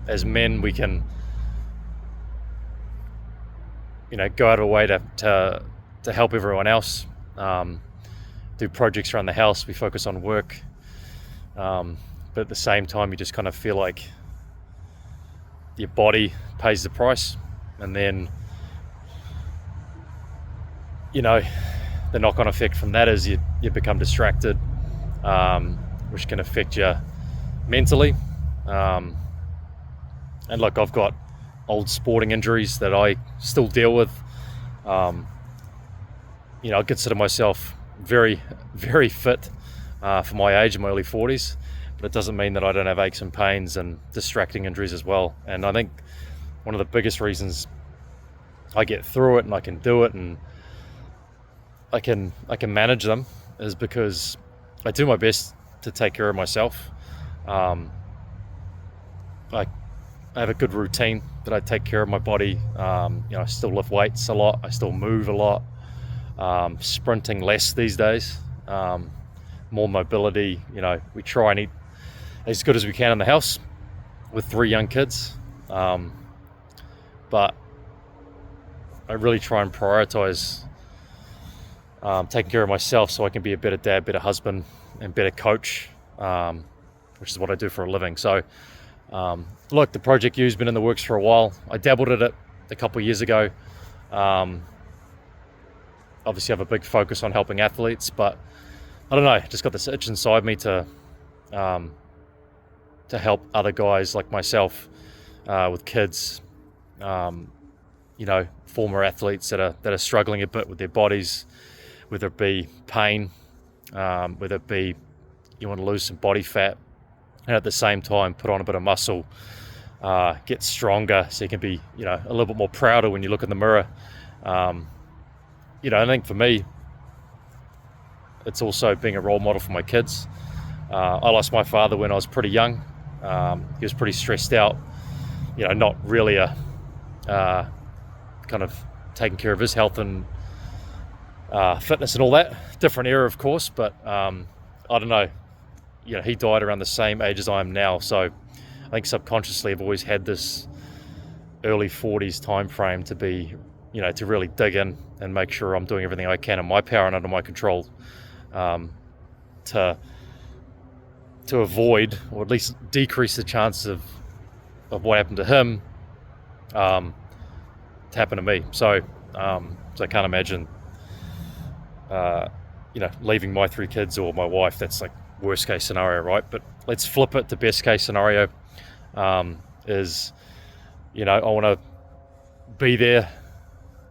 as men we can, go out of our way to help everyone else, do projects around the house. We focus on work, but at the same time you just kind of feel like your body pays the price, and then the knock-on effect from that is you become distracted, which can affect you mentally. And look, I've got old sporting injuries that I still deal with. I consider myself very, very fit for my age, in my early 40s, but it doesn't mean that I don't have aches and pains and distracting injuries as well. And I think one of the biggest reasons I get through it and I can do it and I can manage them is because I do my best to take care of myself. I have a good routine that I take care of my body. I still lift weights a lot. I still move a lot. Sprinting less these days. More mobility. We try and eat as good as we can in the house with 3 young kids. But I really try and prioritize taking care of myself so I can be a better dad, better husband, and better coach, which is what I do for a living. So, look, the Project U's been in the works for a while. I dabbled at it a couple of years ago. Obviously, I have a big focus on helping athletes, but I don't know, just got this itch inside me to help other guys like myself with kids, former athletes that are struggling a bit with their bodies, whether it be pain, whether it be you want to lose some body fat, and at the same time put on a bit of muscle, get stronger so you can be a little bit more prouder when you look in the mirror. I think for me it's also being a role model for my kids. I lost my father when I was pretty young. He was pretty stressed out, not really a kind of taking care of his health and fitness and all that. Different era, of course, but I don't know. He died around the same age as I am now, so I think subconsciously I've always had this early 40s time frame to be, to really dig in and make sure I'm doing everything I can in my power and under my control, to avoid, or at least decrease the chances of what happened to him to happen to me. So I can't imagine leaving my 3 kids or my wife. That's like worst case scenario, right? But let's flip it to best case scenario. Is I want to be there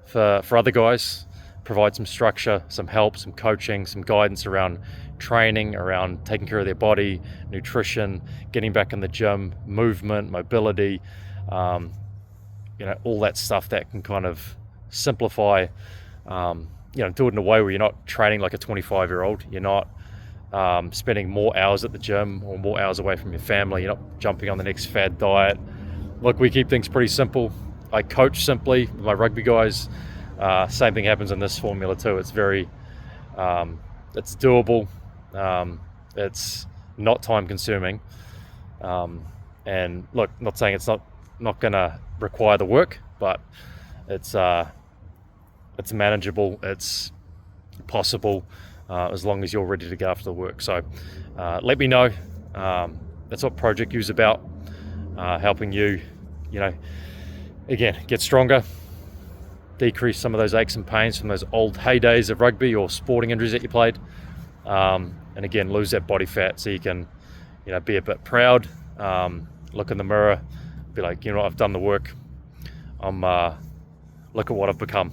for other guys, provide some structure, some help, some coaching, some guidance around training, around taking care of their body, nutrition, getting back in the gym, movement, mobility, all that stuff that can kind of simplify, do it in a way where you're not training like a 25-year-old. You're not spending more hours at the gym or more hours away from your family. You're not jumping on the next fad diet. Look, we keep things pretty simple. I coach simply with my rugby guys. Same thing happens in this formula too. It's very, it's doable. It's not time consuming. And look, not saying it's not going to require the work, but it's manageable. It's possible as long as you're ready to go after the work. So let me know. That's what Project U's about, helping you, again, get stronger, decrease some of those aches and pains from those old heydays of rugby or sporting injuries that you played, and again, lose that body fat so you can, be a bit proud, look in the mirror, be like, I've done the work. Look at what I've become.